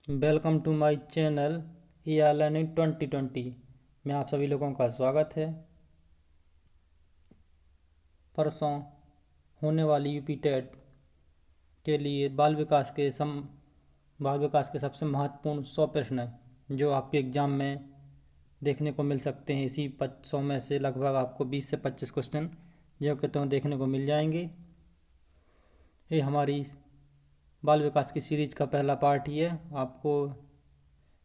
Welcome to my channel A learning 2020 में आप सभी लोगों का स्वागत है। परसों होने वाली यूपी टेट के लिए बाल विकास के सबसे महत्वपूर्ण 100 प्रश्न जो आपके एग्ज़ाम में देखने को मिल सकते हैं। इसी 100 में से लगभग आपको 20 से 25 क्वेश्चन जो कहते हैं देखने को मिल जाएंगे। ये हमारी बाल विकास की सीरीज का पहला पार्ट ही है। आपको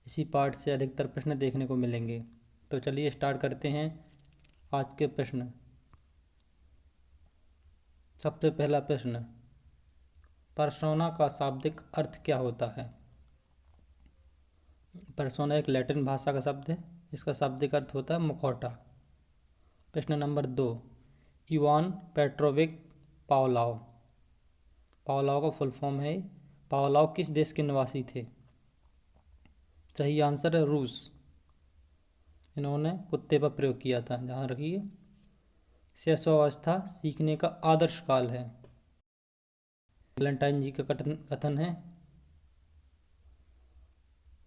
इसी पार्ट से अधिकतर प्रश्न देखने को मिलेंगे। तो चलिए स्टार्ट करते हैं आज के प्रश्न। सबसे पहला प्रश्न, पर्सोना का शाब्दिक अर्थ क्या होता है? पर्सोना एक लैटिन भाषा का शब्द है। इसका शाब्दिक अर्थ होता है मुखौटा। प्रश्न number 2, Ivan Petrovich Pavlov. Pavlov का फुल फॉर्म है। पावलोव किस देश के निवासी थे? सही आंसर है रूस। इन्होंने कुत्ते पर प्रयोग किया था। ध्यान रखिए। शैशवावस्था सीखने का आदर्श काल है। वैलेंटाइन जी का कथन है।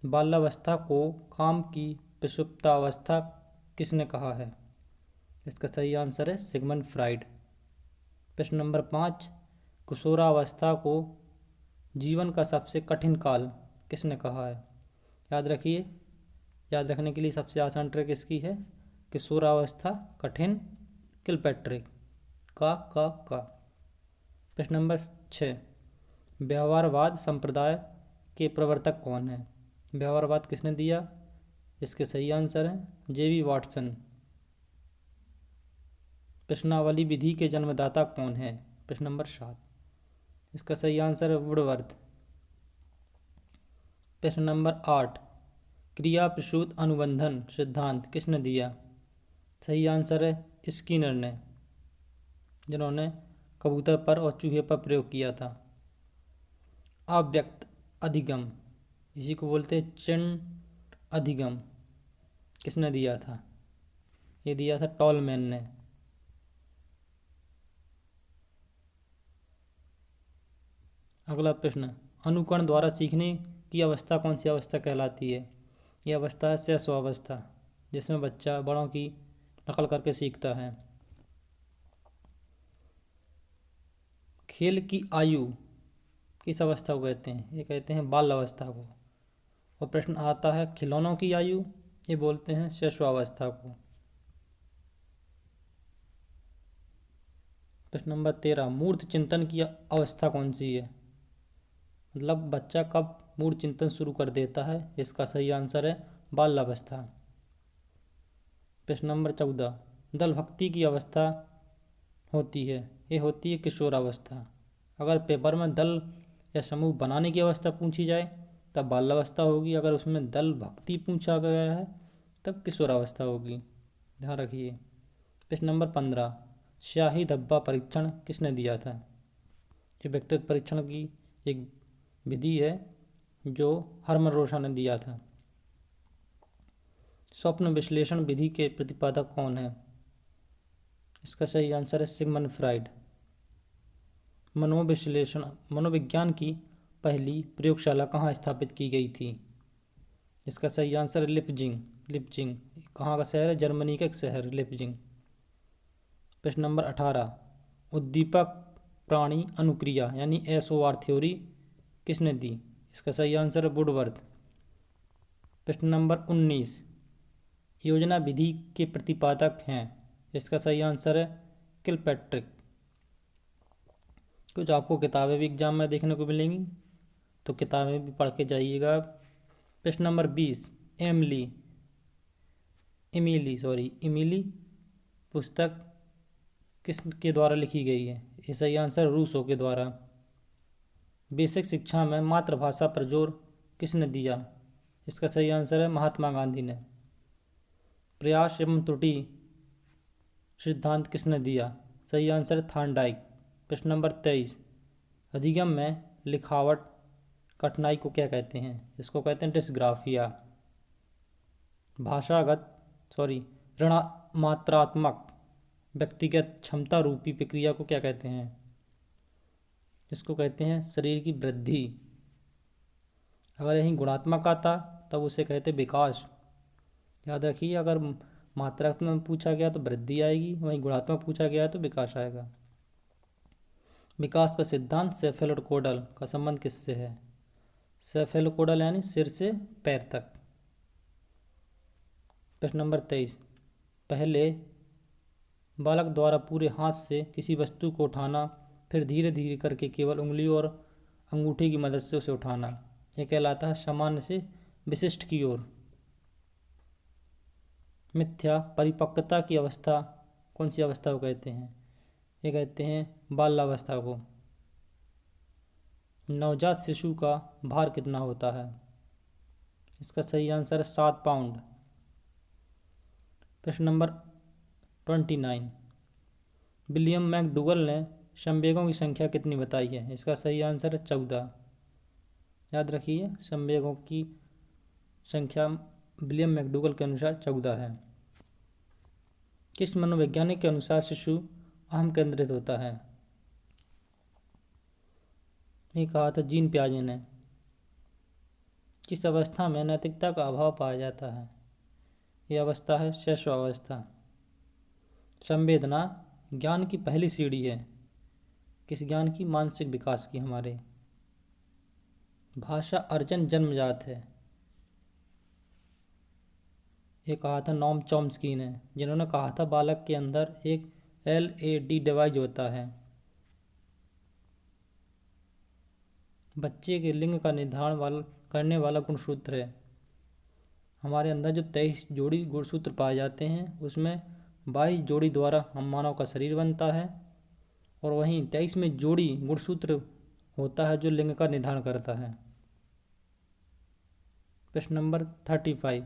बाल्यावस्था को काम की प्रसुप्तावस्था किसने कहा है? इसका सही आंसर है सिगमंड फ्राइड। प्रश्न नंबर 5, किशोरावस्था को जीवन का सबसे कठिन काल किसने कहा है? याद रखिए, याद रखने के लिए सबसे आसान ट्रिक इसकी है, किशोरावस्था कठिन, किलपैट्रिक का। प्रश्न नंबर 6, व्यवहारवाद संप्रदाय के प्रवर्तक कौन है? व्यवहारवाद किसने दिया? इसके सही आंसर हैं जेबी वाटसन। प्रश्नावली विधि के जन्मदाता कौन है? प्रश्न नंबर 7, इसका सही आंसर है वुडवर्थ। प्रश्न नंबर 8, क्रिया प्रसूत अनुबंधन सिद्धांत किसने दिया? सही आंसर है स्किनर ने, जिन्होंने कबूतर पर और चूहे पर प्रयोग किया था। अव्यक्त अधिगम, इसी को बोलते हैं चिन्ह अधिगम, किसने दिया था? ये दिया था टॉलमैन ने। अगला प्रश्न, अनुकरण द्वारा सीखने की अवस्था कौन सी अवस्था कहलाती है? यह अवस्था है शैशवावस्था, जिसमें बच्चा बड़ों की नकल करके सीखता है। खेल की आयु किस अवस्था को कहते हैं? ये कहते हैं बाल अवस्था को। और प्रश्न आता है खिलौनों की आयु, ये बोलते हैं शैशवावस्था को। प्रश्न नंबर 13, मूर्त चिंतन की अवस्था कौन सी है? मतलब बच्चा कब मूर्त चिंतन शुरू कर देता है? इसका सही आंसर है बाल्यावस्था। प्रश्न नंबर 14, दल भक्ति की अवस्था होती है, ये होती है किशोरावस्था। अगर पेपर में दल या समूह बनाने की अवस्था पूछी जाए तब बाल्यावस्था होगी, अगर उसमें दल भक्ति पूछा गया है तब किशोरावस्था होगी। ध्यान रखिए। प्रश्न नंबर 15, स्याही धब्बा परीक्षण किसने दिया था? ये व्यक्तित्व परीक्षण की एक विधि है जो हरमन रोशा ने दिया था। स्वप्न विश्लेषण विधि के प्रतिपादक कौन है? इसका सही आंसर है सिगमंड फ्राइड। मनोविज्ञान की पहली प्रयोगशाला कहाँ स्थापित की गई थी? इसका सही आंसर है लिपजिंग। कहाँ का शहर है? जर्मनी का एक शहर लिपजिंग। प्रश्न नंबर 18, उद्दीपक प्राणी अनुक्रिया यानी SOR थ्योरी किसने दी? इसका सही आंसर है वुडवर्थ। प्रश्न नंबर 19, योजना विधि के प्रतिपादक हैं? इसका सही आंसर है किलपैट्रिक। कुछ आपको किताबें भी एग्जाम में देखने को मिलेंगी, तो किताबें भी पढ़ के जाइएगा। प्रश्न नंबर 20, इमिली पुस्तक किस के द्वारा लिखी गई है? ये सही आंसर रूसो के द्वारा। बेसिक शिक्षा में मातृभाषा पर जोर किसने दिया? इसका सही आंसर है महात्मा गांधी ने। प्रयास एवं त्रुटि सिद्धांत किसने दिया? सही आंसर है थार्नडाइक। प्रश्न नंबर 23, अधिगम में लिखावट कठिनाई को क्या कहते हैं? इसको कहते हैं डिस्ग्राफिया। ऋणात्मक व्यक्तिगत क्षमता रूपी प्रक्रिया को क्या कहते हैं? इसको कहते हैं शरीर की वृद्धि। अगर यहीं गुणात्मक आता तब उसे कहते विकास। याद रखिए, अगर मात्रात्मक पूछा गया तो वृद्धि आएगी, वहीं गुणात्मक पूछा गया तो विकास आएगा। विकास का सिद्धांत सेफेलोपोडल का संबंध किससे है? सेफेलोपोडल यानी सिर से पैर तक। प्रश्न नंबर 23, पहले बालक द्वारा पूरे हाथ से किसी वस्तु को उठाना, फिर धीरे धीरे करके केवल उंगली और अंगूठे की मदद से उसे उठाना, यह कहलाता है सामान्य से विशिष्ट की ओर। मिथ्या परिपक्वता की अवस्था कौन सी अवस्था को कहते हैं? ये कहते हैं बाल्यावस्था को। नवजात शिशु का भार कितना होता है? इसका सही आंसर है 7 पाउंड। प्रश्न नंबर 29, विलियम मैकडूगल ने संवेगों की संख्या कितनी बताई है? इसका सही आंसर है 14। याद रखिए, संवेगों की संख्या विलियम मैकडूगल के अनुसार 14 है। किस मनोवैज्ञानिक के अनुसार शिशु अहम केंद्रित होता है? ये कहा था जीन पियाजे ने। किस अवस्था में नैतिकता का अभाव पाया जाता है? यह अवस्था है शैशवावस्था। संवेदना ज्ञान की पहली सीढ़ी है। किस ज्ञान की? मानसिक विकास की हमारे। भाषा अर्जन जन्मजात है। ये कहा था नॉम चॉम्स्की ने, जिन्होंने कहा था बालक के अंदर एक LED डिवाइस होता है। बच्चे के लिंग का निर्धारण करने वाला गुणसूत्र है। हमारे अंदर जो 23 जोड़ी गुणसूत्र पाए जाते हैं, उसमें 22 जोड़ी द्वारा हम मानव का शरीर बनता है, और वहीं 23 में जोड़ी गुणसूत्र होता है जो लिंग का निर्धारण करता है। प्रश्न नंबर 35,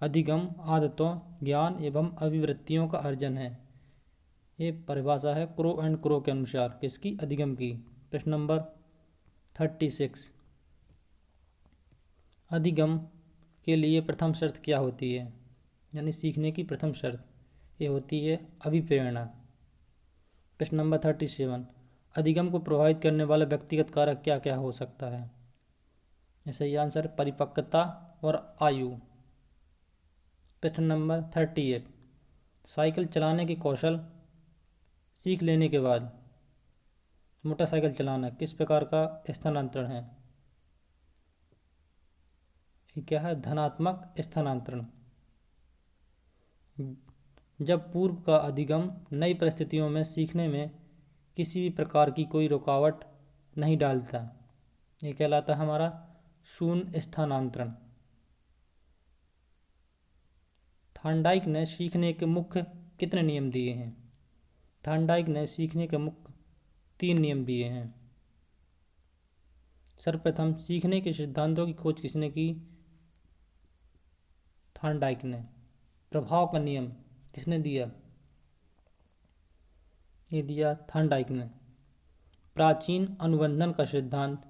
अधिगम आदतों, ज्ञान एवं अभिवृत्तियों का अर्जन है। ये परिभाषा है क्रो एंड क्रो के अनुसार। किसकी? अधिगम की। प्रश्न नंबर 36, अधिगम के लिए प्रथम शर्त क्या होती है? यानी सीखने की प्रथम शर्त ये होती है अभिप्रेरणा। प्रश्न नंबर 37, अधिगम को प्रभावित करने वाला व्यक्तिगत कारक क्या क्या हो सकता है? सही आंसर परिपक्वता और आयु। प्रश्न नंबर 38, साइकिल चलाने के कौशल सीख लेने के बाद मोटरसाइकिल चलाना किस प्रकार का स्थानांतरण है? ये क्या है? धनात्मक स्थानांतरण। जब पूर्व का अधिगम नई परिस्थितियों में सीखने में किसी भी प्रकार की कोई रुकावट नहीं डालता, ये कहलाता है हमारा शून्य स्थानांतरण। थॉर्नडाइक ने सीखने के मुख्य कितने नियम दिए हैं? थॉर्नडाइक ने सीखने के मुख्य 3 नियम दिए हैं। सर्वप्रथम सीखने के सिद्धांतों की खोज किसने की? थॉर्नडाइक ने। प्रभाव का नियम किसने दिया? ये दिया थॉर्नडाइक ने। प्राचीन अनुबंधन का सिद्धांत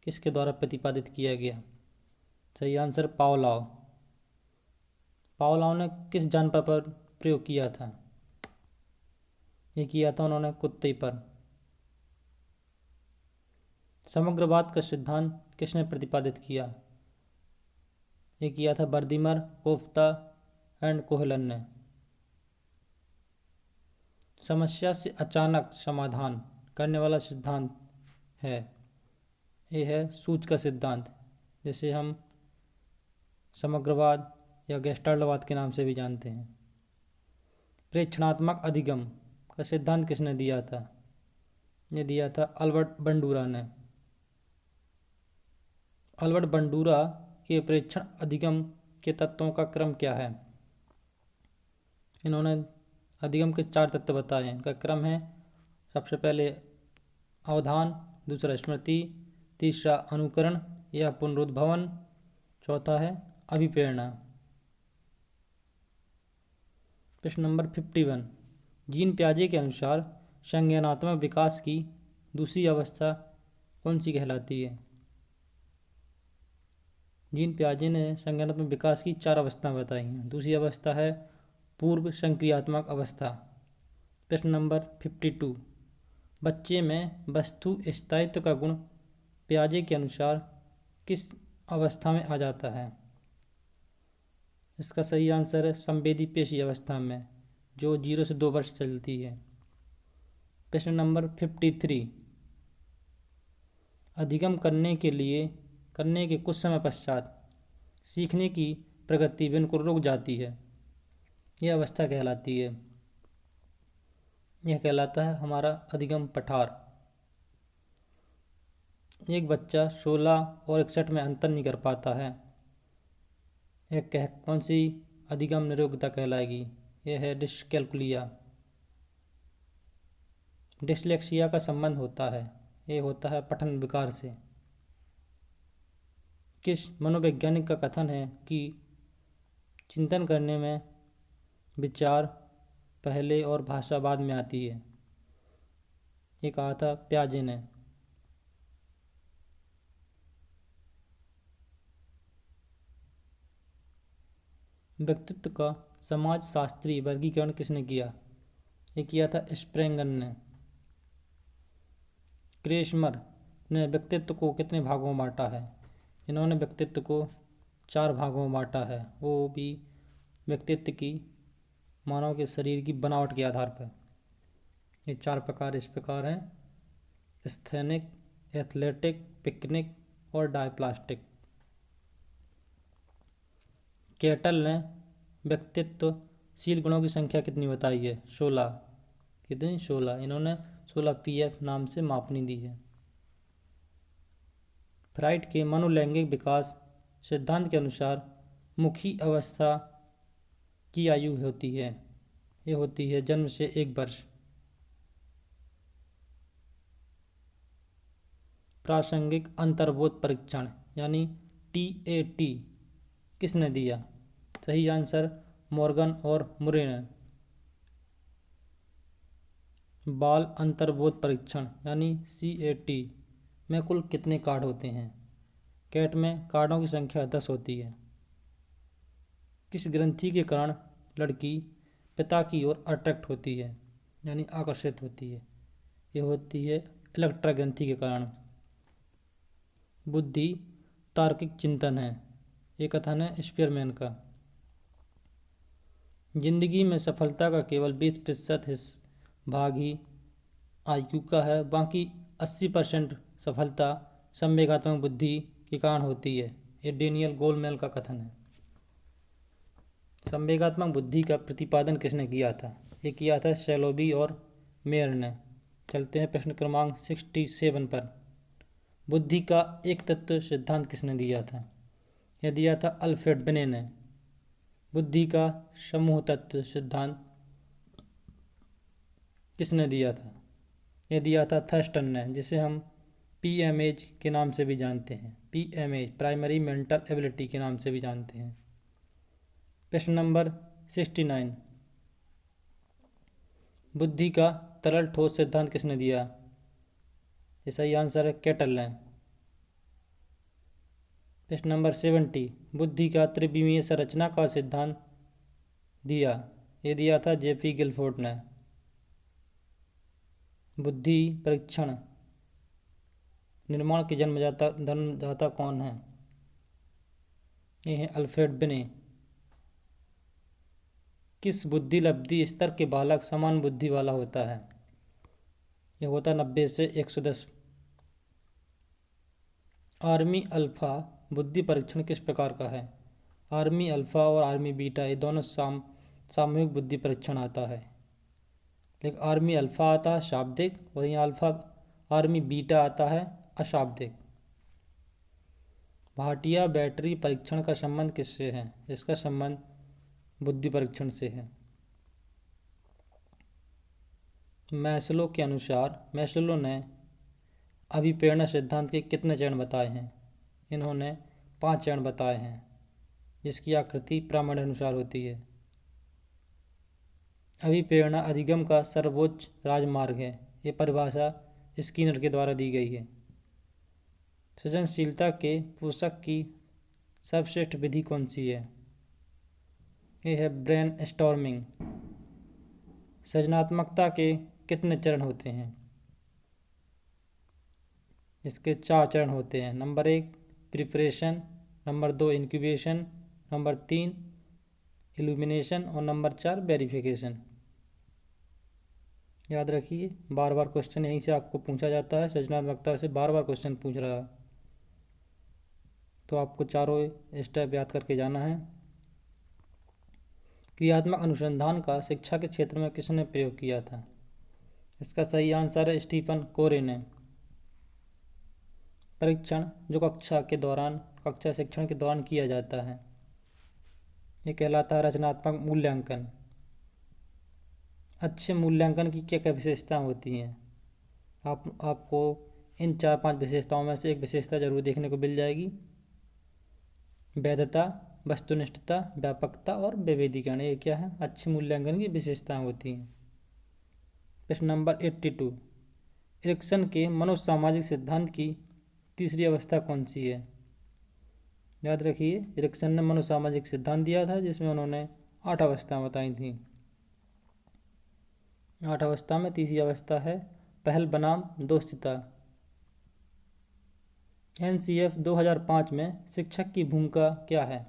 किसके द्वारा प्रतिपादित किया गया? सही आंसर पावलोव। पावलोव ने किस जानवर पर प्रयोग किया था? ये किया था उन्होंने कुत्ते पर। समग्रवाद का सिद्धांत किसने प्रतिपादित किया? ये किया था वर्दीमर, कोफ्ता एंड कोहलन ने। समस्या से अचानक समाधान करने वाला सिद्धांत है, ये है सूच का सिद्धांत, जिसे हम समग्रवाद या गेस्टाल्टवाद के नाम से भी जानते हैं। प्रेक्षणात्मक अधिगम का सिद्धांत किसने दिया था? ये दिया था अल्बर्ट बंडूरा ने। अल्बर्ट बंडूरा के प्रेक्षण अधिगम के तत्वों का क्रम क्या है? इन्होंने अधिगम के 4 तत्व बताए हैं। इनका क्रम है, सबसे पहले अवधान, दूसरा स्मृति, तीसरा अनुकरण या पुनरुद्भवन, चौथा है अभिप्रेरणा। प्रश्न नंबर 51, जीन पियाजे के अनुसार संज्ञानात्मक विकास की दूसरी अवस्था कौन सी कहलाती है? जीन पियाजे ने संज्ञानात्मक विकास की 4 अवस्थाएं बताई हैं। दूसरी अवस्था है पूर्व संक्रियात्मक अवस्था। प्रश्न नंबर 52, बच्चे में वस्तु स्थायित्व का गुण पियाजे के अनुसार किस अवस्था में आ जाता है? इसका सही आंसर है संवेदी पेशी अवस्था में, जो 0 से 2 वर्ष चलती है। प्रश्न नंबर 53। अधिगम करने के कुछ समय पश्चात सीखने की प्रगति बिल्कुल रुक जाती है, यह अवस्था कहलाती है। यह कहलाता है हमारा अधिगम पठार। एक बच्चा 16 और 61 में अंतर नहीं कर पाता है, यह कौन सी अधिगम निरोगता कहलाएगी? यह है डिस्कैल्कुलिया। डिसलेक्सिया का संबंध होता है, ये होता है पठन विकार से। किस मनोवैज्ञानिक का कथन है कि चिंतन करने में विचार पहले और भाषा बाद में आती है? ये कहा था प्याजे ने। व्यक्तित्व का समाजशास्त्रीय वर्गीकरण किसने किया? ये किया था स्प्रेंगर ने। क्रेशमर ने व्यक्तित्व को कितने भागों में बांटा है? इन्होंने व्यक्तित्व को 4 भागों में बांटा है, वो भी व्यक्तित्व की मानव के शरीर की बनावट के आधार पर। ये 4 प्रकार इस प्रकार हैं: स्थैनिक, एथलेटिक, पिकनिक और डायप्लास्टिक। केटल ने व्यक्तित्वशील गुणों की संख्या कितनी बताई है? 16। कितनी? 16। इन्होंने 16 PF नाम से मापनी दी है। फ्राइड के मनोलैंगिक विकास सिद्धांत के अनुसार मुखी अवस्था की आयु होती है, ये होती है जन्म से 1 वर्ष। प्रासंगिक अंतर्बोध परीक्षण यानी TAT किसने दिया? सही आंसर मॉर्गन और मुरे ने। बाल अंतर्बोध परीक्षण यानी CAT में कुल कितने कार्ड होते हैं? कैट में कार्डों की संख्या 10 होती है। किस ग्रंथि के कारण लड़की पिता की ओर अट्रैक्ट होती है यानी आकर्षित होती है? ये होती है इलेक्ट्रा ग्रंथि के कारण। बुद्धि तार्किक चिंतन है, ये कथन है स्पीयरमैन का। जिंदगी में सफलता का केवल 20% भाग ही IQ का है, बाकी 80% सफलता संवेगात्मक बुद्धि के कारण होती है, ये डेनियल गोलमेल का कथन है। संवेगात्मक बुद्धि का प्रतिपादन किसने किया था? ये किया था शेलोबी और मेयर ने। चलते हैं प्रश्न क्रमांक 67 पर। बुद्धि का एक तत्व सिद्धांत किसने दिया था? यह दिया था अल्फ्रेड बिने ने। बुद्धि का समूह तत्व सिद्धांत किसने दिया था? यह दिया था थर्स्टन ने, जिसे हम PMAs के नाम से भी जानते हैं। PMAs प्राइमरी मेंटल एबिलिटी के नाम से भी जानते हैं। प्रश्न नंबर 69। बुद्धि का तरल ठोस सिद्धांत किसने दिया? ये सही आंसर है केटल ने। प्रश्न नंबर 70। बुद्धि का त्रिविमीय संरचना का सिद्धांत दिया? ये दिया था JP गिलफोर्ड ने। बुद्धि परीक्षण निर्माण के जन्मदाता कौन है? ये है अल्फ्रेड बिने। किस बुद्धि लब्धि स्तर के बालक समान बुद्धि वाला होता है? यह होता 90 से 110। आर्मी अल्फा बुद्धि परीक्षण किस प्रकार का है? आर्मी अल्फा और आर्मी बीटा ये दोनों सामूहिक बुद्धि परीक्षण आता है, लेकिन आर्मी अल्फा आता है शाब्दिक और यहाँ आर्मी बीटा आता है अशाब्दिक। भाटिया बैटरी परीक्षण का संबंध किससे है? इसका संबंध बुद्धि परीक्षण से है। मैस्लो के अनुसार मैस्लो ने अभिप्रेरणा सिद्धांत के कितने चरण बताए हैं? इन्होंने 5 चरण बताए हैं, जिसकी आकृति प्रामाण्यानुसार होती है। अभिप्रेरणा अधिगम का सर्वोच्च राजमार्ग है, ये परिभाषा स्किनर के द्वारा दी गई है। सृजनशीलता के पोषक की सर्वश्रेष्ठ विधि कौन सी है? ये है ब्रेन स्टॉर्मिंग। सृजनात्मकता के कितने चरण होते हैं? इसके 4 चरण होते हैं। Number 1 preparation, number 2 incubation, number 3 illumination और नंबर 4 वेरिफिकेशन। याद रखिए, बार बार क्वेश्चन यहीं से आपको पूछा जाता है, सृजनात्मकता से बार बार क्वेश्चन पूछ रहा है, तो आपको चारों स्टेप याद करके जाना है। क्रियात्मक अनुसंधान का शिक्षा के क्षेत्र में किसने प्रयोग किया था? इसका सही आंसर है स्टीफन कोरे ने। परीक्षण जो कक्षा शिक्षण के दौरान किया जाता है, ये कहलाता है रचनात्मक मूल्यांकन। अच्छे मूल्यांकन की क्या क्या विशेषताएं होती हैं? आपको इन 4-5 विशेषताओं में से एक विशेषता जरूर देखने को मिल जाएगी। वैधता, वस्तुनिष्ठता, व्यापकता और विभेदीकरण, ये क्या है? अच्छे मूल्यांकन की विशेषताएं होती हैं। प्रश्न नंबर 82, एरिक्सन के मनोसामाजिक सिद्धांत की तीसरी अवस्था कौन सी है? याद रखिए, एरिक्सन ने मनोसामाजिक सिद्धांत दिया था जिसमें उन्होंने 8 अवस्थाएं बताई थी। 8 अवस्था में तीसरी अवस्था है पहल बनाम दोस्तिता। NCF 2005 में शिक्षक की भूमिका क्या है?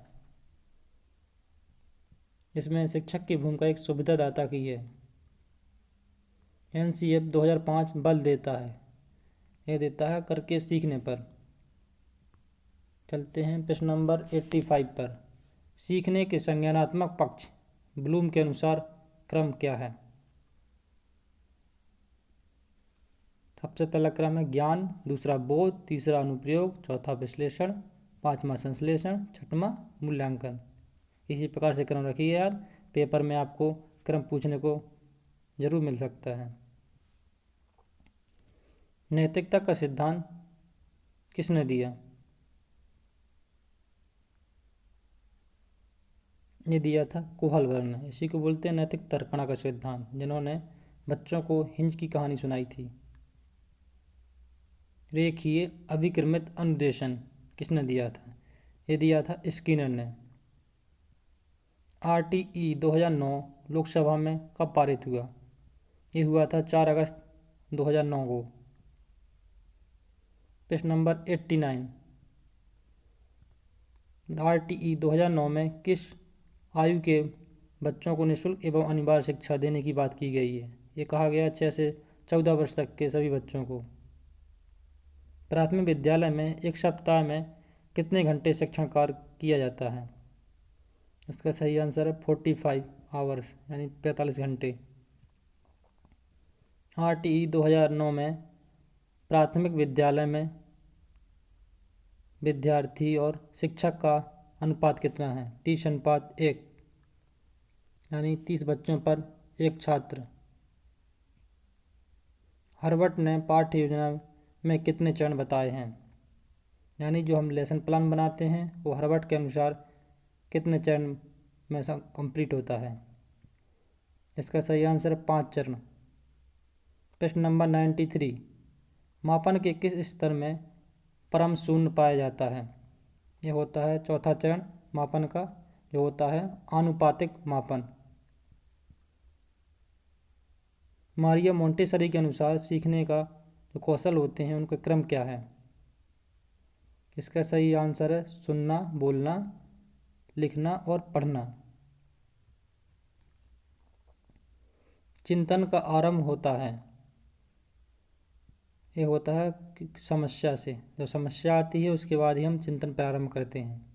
इसमें शिक्षक की भूमिका एक सुविधादाता की है। NCF 2005 बल देता है, यह देता है करके सीखने पर। चलते हैं प्रश्न नंबर 85 पर। सीखने के संज्ञानात्मक पक्ष ब्लूम के अनुसार क्रम क्या है? सबसे पहला क्रम है ज्ञान, दूसरा बोध, तीसरा अनुप्रयोग, चौथा विश्लेषण, पांचवा संश्लेषण, छठवां मूल्यांकन। इसी प्रकार से क्रम रखिए यार, पेपर में आपको क्रम पूछने को जरूर मिल सकता है। नैतिकता का सिद्धांत किसने दिया? ये दिया था कोहलबर्ग ने। इसी को बोलते हैं नैतिक तर्कणा का सिद्धांत, जिन्होंने बच्चों को हिंज की कहानी सुनाई थी। रेखीय अभिक्रमित अनुदेशन किसने दिया था? ये दिया था स्किनर ने। RTE 2009 लोकसभा में कब पारित हुआ? ये हुआ था 4 अगस्त 2009 को। प्रश्न नंबर 89, RTE 2009 में किस आयु के बच्चों को निःशुल्क एवं अनिवार्य शिक्षा देने की बात की गई है? ये कहा गया 6 से 14 वर्ष तक के सभी बच्चों को। प्राथमिक विद्यालय में एक सप्ताह में कितने घंटे शिक्षण कार्य किया जाता है? इसका सही आंसर है 45 आवर्स, यानी 45 घंटे। RTE 2009 में प्राथमिक विद्यालय में विद्यार्थी और शिक्षक का अनुपात कितना है? 30:1, यानी 30 बच्चों पर एक छात्र। हार्वर्ड ने पाठ्य योजना में कितने चरण बताए हैं? यानी जो हम लेसन प्लान बनाते हैं वो हार्वर्ड के अनुसार कितने चरण में कंप्लीट होता है? इसका सही आंसर है 5 चरण। प्रश्न नंबर 93, मापन के किस स्तर में परम शून्य पाया जाता है? ये होता है चौथा चरण मापन का, जो होता है आनुपातिक मापन। मारिया मोंटेसरी के अनुसार सीखने का जो कौशल होते हैं उनका क्रम क्या है? इसका सही आंसर है सुनना, बोलना, लिखना और पढ़ना। चिंतन का आरंभ होता है, ये होता है समस्या से। जब समस्या आती है उसके बाद ही हम चिंतन प्रारंभ करते हैं।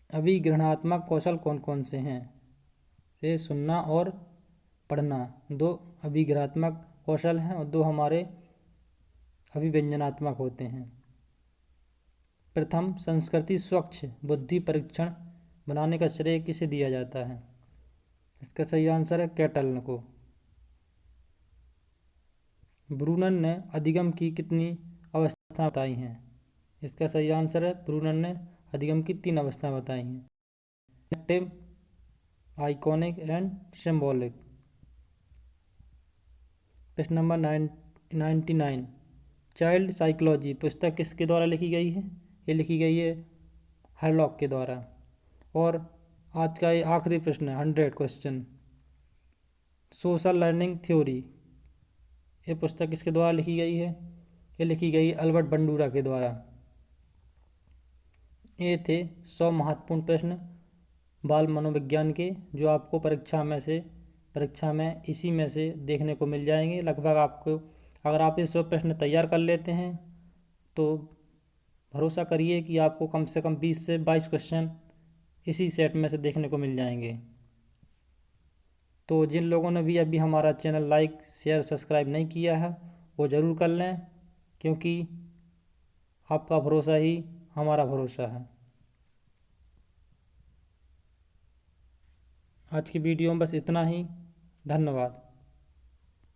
अभिग्रहणात्मक कौशल कौन कौन से हैं? ये सुनना और पढ़ना 2 अभिग्रहात्मक कौशल हैं और 2 हमारे अभिव्यंजनात्मक होते हैं। प्रथम संस्कृति स्वच्छ बुद्धि परीक्षण बनाने का श्रेय किसे दिया जाता है? इसका सही आंसर है कैटल को। ब्रूनर ने अधिगम की कितनी अवस्था बताई हैं? इसका सही आंसर है ब्रूनर ने अधिगम की 3 अवस्था बताई हैं, एक्टिव, आइकॉनिक एंड सिंबॉलिक। प्रश्न नंबर 99, चाइल्ड साइकोलॉजी पुस्तक किसके द्वारा लिखी गई है? ये लिखी गई है हरलॉक के द्वारा। और आज का ये आखिरी प्रश्न है 100 क्वेश्चन, सोशल लर्निंग थ्योरी, ये पुस्तक किसके द्वारा लिखी गई है? ये लिखी गई अल्बर्ट बंडूरा के द्वारा। ये थे 100 महत्वपूर्ण प्रश्न बाल मनोविज्ञान के, जो आपको परीक्षा में इसी में से देखने को मिल जाएंगे। लगभग आपको, अगर आप ये 100 प्रश्न तैयार कर लेते हैं तो भरोसा करिए कि आपको कम से कम 20 से 22 क्वेश्चन इसी सेट में से देखने को मिल जाएंगे। तो जिन लोगों ने भी अभी हमारा चैनल लाइक शेयर सब्सक्राइब नहीं किया है वो ज़रूर कर लें, क्योंकि आपका भरोसा ही हमारा भरोसा है। आज की वीडियो में बस इतना ही। धन्यवाद।